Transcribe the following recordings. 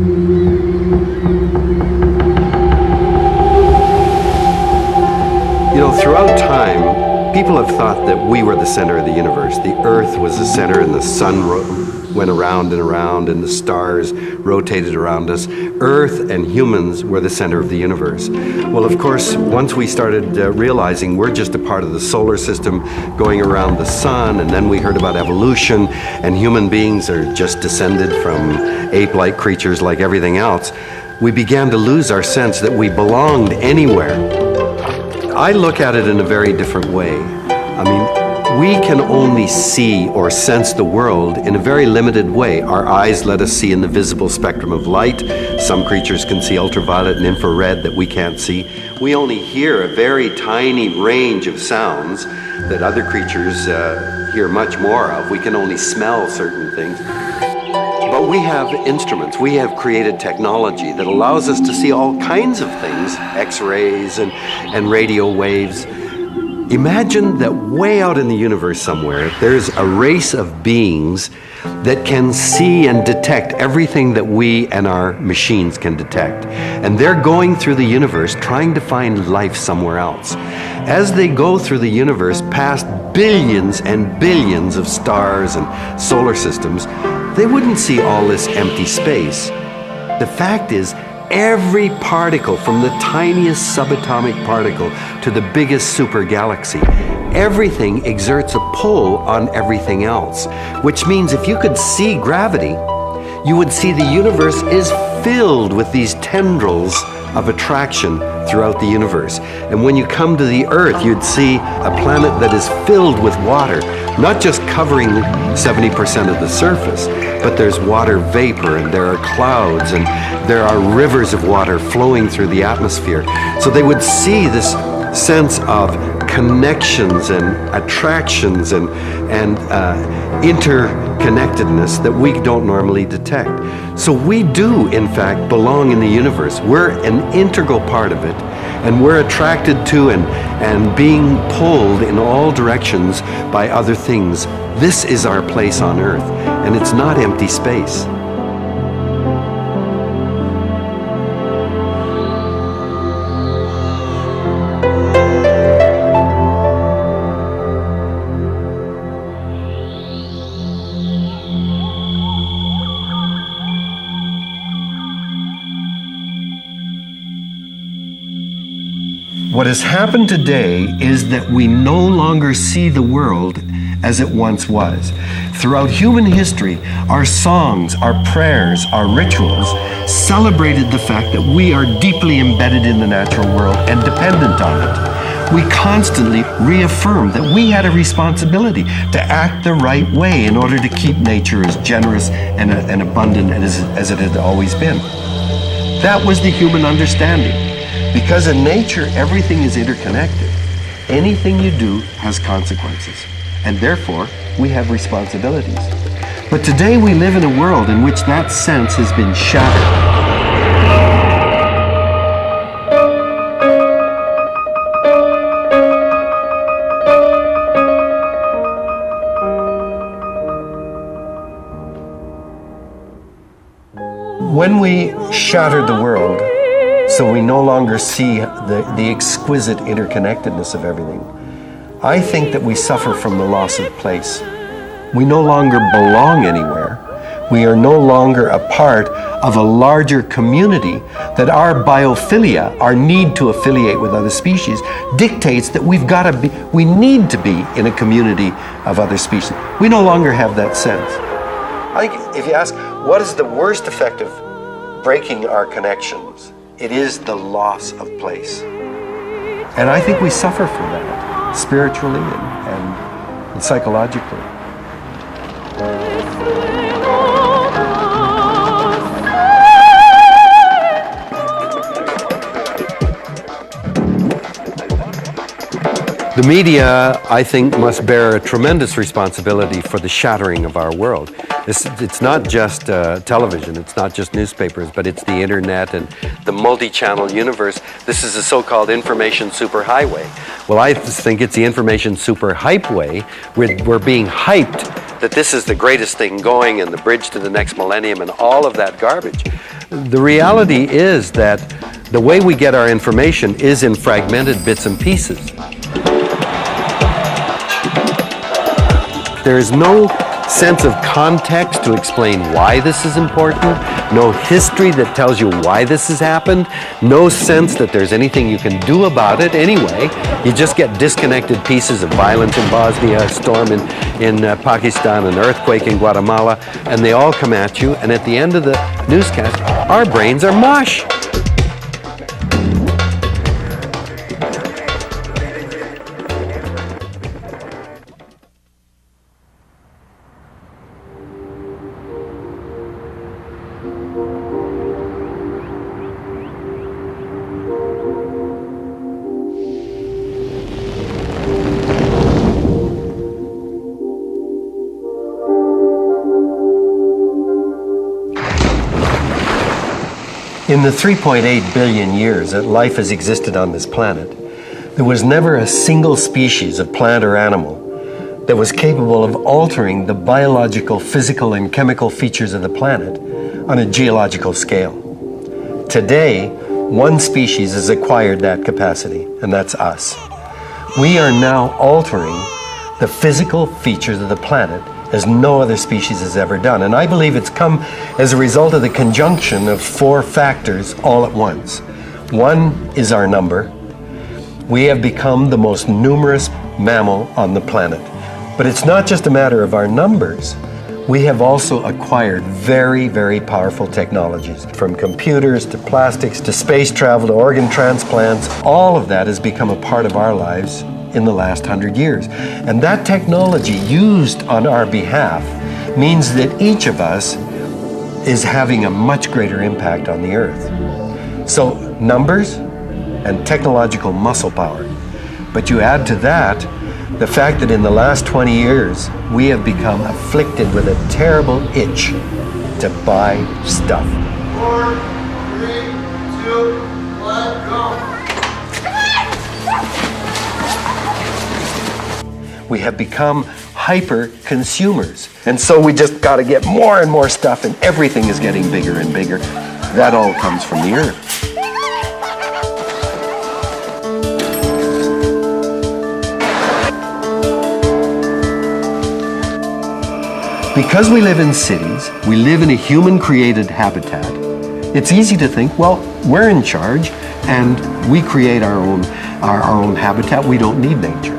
You know, throughout time, people have thought that we were the center of the universe. The Earth was the center, and the sun went around and around, and the stars rotated around us. Earth and humans were the center of the universe. Well, of course, once we started realizing we're just a part of the solar system going around the sun, and then we heard about evolution, and human beings are just descended from ape-like creatures like everything else, we began to lose our sense that we belonged anywhere. I look at it in a very different way. I mean, we can only see or sense the world in a very limited way. Our eyes let us see in the visible spectrum of light. Some creatures can see ultraviolet and infrared that we can't see. We only hear a very tiny range of sounds that other creatures hear much more of. We can only smell certain things. But we have instruments, we have created technology that allows us to see all kinds of things, X-rays and radio waves. Imagine that way out in the universe somewhere, there's a race of beings that can see and detect everything that we and our machines can detect. And they're going through the universe trying to find life somewhere else. As they go through the universe past billions and billions of stars and solar systems, they wouldn't see all this empty space. The fact is, every particle, from the tiniest subatomic particle to the biggest super galaxy, everything exerts a pull on everything else. Which means if you could see gravity, you would see the universe is filled with these tendrils of attraction throughout the universe. And when you come to the Earth, you'd see a planet that is filled with water, not just covering 70% of the surface, but there's water vapor, and there are clouds, and there are rivers of water flowing through the atmosphere. So they would see this sense of connections and attractions and interconnectedness that we don't normally detect. So we do, in fact, belong in the universe. We're an integral part of it, and we're attracted to and being pulled in all directions by other things. This is our place on Earth, and it's not empty space. What has happened today is that we no longer see the world as it once was. Throughout human history, our songs, our prayers, our rituals celebrated the fact that we are deeply embedded in the natural world and dependent on it. We constantly reaffirmed that we had a responsibility to act the right way in order to keep nature as generous and abundant as it had always been. That was the human understanding. Because in nature, everything is interconnected. Anything you do has consequences, and therefore, we have responsibilities. But today we live in a world in which that sense has been shattered. When we shattered the world, so we no longer see the exquisite interconnectedness of everything, I think that we suffer from the loss of place. We no longer belong anywhere. We are no longer a part of a larger community that our biophilia, our need to affiliate with other species, dictates that we need to be in a community of other species. We no longer have that sense. I think if you ask, what is the worst effect of breaking our connections? It is the loss of place. And I think we suffer from that, spiritually and psychologically. The media, I think, must bear a tremendous responsibility for the shattering of our world. It's not just television, it's not just newspapers, but it's the internet and the multi-channel universe. This is a so-called information superhighway. Well, I think it's the information superhypeway. We're being hyped that this is the greatest thing going and the bridge to the next millennium and all of that garbage. The reality is that the way we get our information is in fragmented bits and pieces. There is no sense of context to explain why this is important, no history that tells you why this has happened, no sense that there's anything you can do about it anyway. You just get disconnected pieces of violence in Bosnia, a storm in Pakistan, an earthquake in Guatemala, and they all come at you, and at the end of the newscast, our brains are mush. In the 3.8 billion years that life has existed on this planet, there was never a single species of plant or animal that was capable of altering the biological, physical, and chemical features of the planet on a geological scale. Today, one species has acquired that capacity, and that's us. We are now altering the physical features of the planet as no other species has ever done. And I believe it's come as a result of the conjunction of four factors all at once. One is our number. We have become the most numerous mammal on the planet. But it's not just a matter of our numbers. We have also acquired very, very powerful technologies, from computers to plastics to space travel to organ transplants. All of that has become a part of our lives in the last 100 years. And that technology used on our behalf means that each of us is having a much greater impact on the earth. So numbers and technological muscle power. But you add to that the fact that in the last 20 years, we have become afflicted with a terrible itch to buy stuff. 4, 3, 2, 1, go. We have become hyper consumers. And so we just got to get more and more stuff, and everything is getting bigger and bigger. That all comes from the earth. Because we live in cities, we live in a human-created habitat, it's easy to think, well, we're in charge and we create our own habitat. We don't need nature.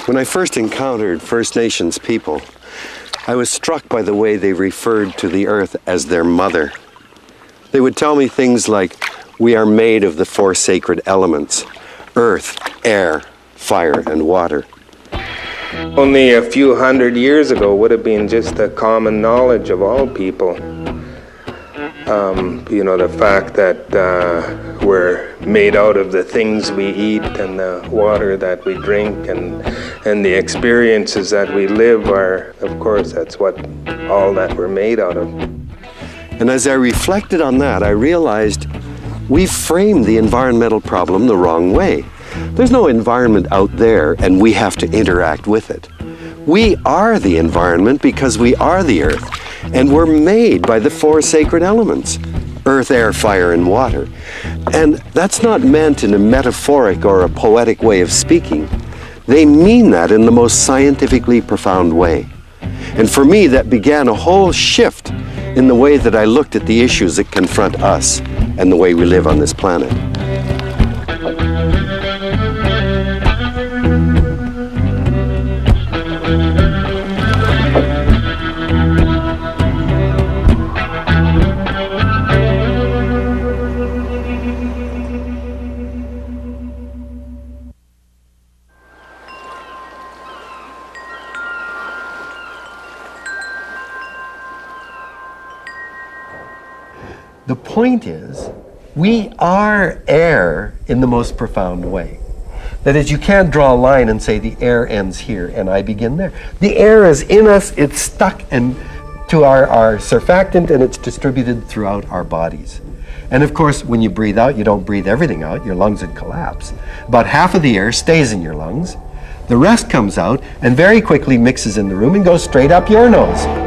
When I first encountered First Nations people, I was struck by the way they referred to the earth as their mother. They would tell me things like, we are made of the four sacred elements: earth, air, fire, and water. Only a few hundred years ago would have been just a common knowledge of all people. The fact that we're made out of the things we eat and the water that we drink and the experiences that we live are, of course, that's what all that we're made out of. And as I reflected on that, I realized we framed the environmental problem the wrong way. There's no environment out there, and we have to interact with it. We are the environment because we are the earth, and we're made by the four sacred elements: earth, air, fire, and water. And that's not meant in a metaphoric or a poetic way of speaking. They mean that in the most scientifically profound way. And for me, that began a whole shift in the way that I looked at the issues that confront us and the way we live on this planet. The point is, we are air in the most profound way. That is, you can't draw a line and say the air ends here and I begin there. The air is in us, it's stuck and to our surfactant, and it's distributed throughout our bodies. And of course, when you breathe out, you don't breathe everything out, your lungs would collapse. About half of the air stays in your lungs, the rest comes out and very quickly mixes in the room and goes straight up your nose.